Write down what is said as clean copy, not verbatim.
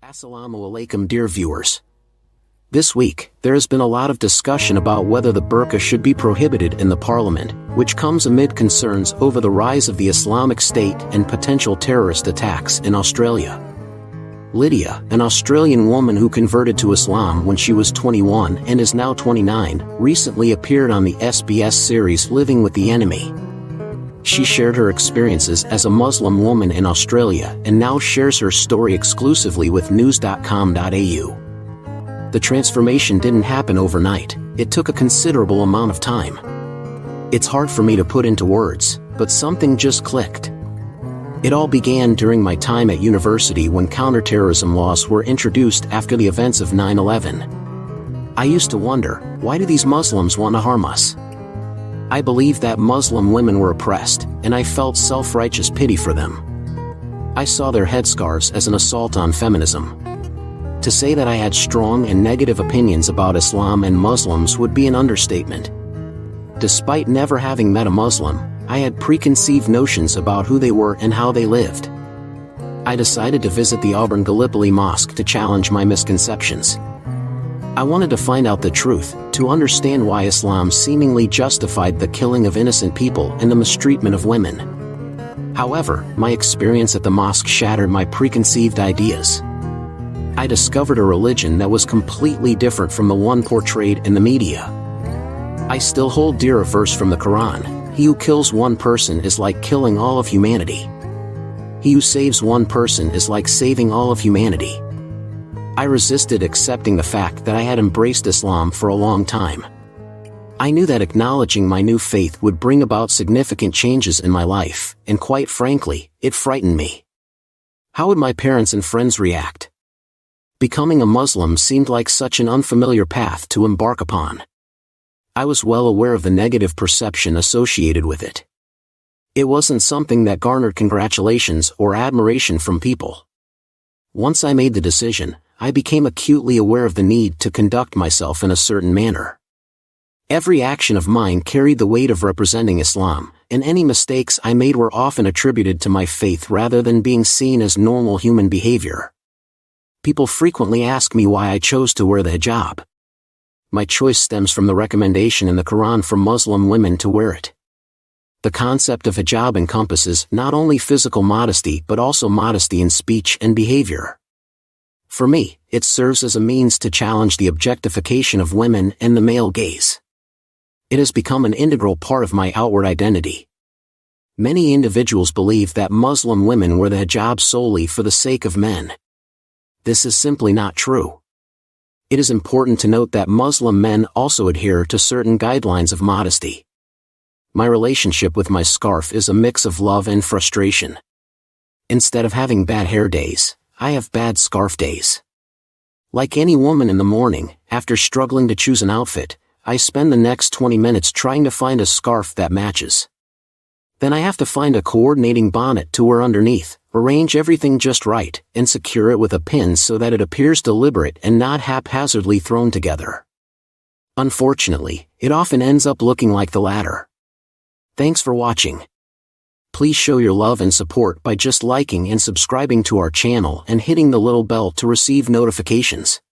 Assalamu alaikum, dear viewers. This week, there has been a lot of discussion about whether the burqa should be prohibited in the parliament, which comes amid concerns over the rise of the Islamic State and potential terrorist attacks in Australia. Lydia, an Australian woman who converted to Islam when she was 21 and is now 29, recently appeared on the SBS series Living with the Enemy. She shared her experiences as a Muslim woman in Australia and now shares her story exclusively with news.com.au. The transformation didn't happen overnight. It took a considerable amount of time. It's hard for me to put into words, but something just clicked. It all began during my time at university when counter-terrorism laws were introduced after the events of 9/11. I used to wonder, why do these Muslims want to harm us? I believed that Muslim women were oppressed, and I felt self-righteous pity for them. I saw their headscarves as an assault on feminism. To say that I had strong and negative opinions about Islam and Muslims would be an understatement. Despite never having met a Muslim, I had preconceived notions about who they were and how they lived. I decided to visit the Auburn Gallipoli Mosque to challenge my misconceptions. I wanted to find out the truth, to understand why Islam seemingly justified the killing of innocent people and the mistreatment of women. However, my experience at the mosque shattered my preconceived ideas. I discovered a religion that was completely different from the one portrayed in the media. I still hold dear a verse from the Quran: "He who kills one person is like killing all of humanity. He who saves one person is like saving all of humanity." I resisted accepting the fact that I had embraced Islam for a long time. I knew that acknowledging my new faith would bring about significant changes in my life, and quite frankly, it frightened me. How would my parents and friends react? Becoming a Muslim seemed like such an unfamiliar path to embark upon. I was well aware of the negative perception associated with it. It wasn't something that garnered congratulations or admiration from people. Once I made the decision, I became acutely aware of the need to conduct myself in a certain manner. Every action of mine carried the weight of representing Islam, and any mistakes I made were often attributed to my faith rather than being seen as normal human behavior. People frequently ask me why I chose to wear the hijab. My choice stems from the recommendation in the Quran for Muslim women to wear it. The concept of hijab encompasses not only physical modesty but also modesty in speech and behavior. For me, it serves as a means to challenge the objectification of women and the male gaze. It has become an integral part of my outward identity. Many individuals believe that Muslim women wear the hijab solely for the sake of men. This is simply not true. It is important to note that Muslim men also adhere to certain guidelines of modesty. My relationship with my scarf is a mix of love and frustration. Instead of having bad hair days, I have bad scarf days. Like any woman in the morning, after struggling to choose an outfit, I spend the next 20 minutes trying to find a scarf that matches. Then I have to find a coordinating bonnet to wear underneath, arrange everything just right, and secure it with a pin so that it appears deliberate and not haphazardly thrown together. Unfortunately, it often ends up looking like the latter. Thanks for watching. Please show your love and support by just liking and subscribing to our channel and hitting the little bell to receive notifications.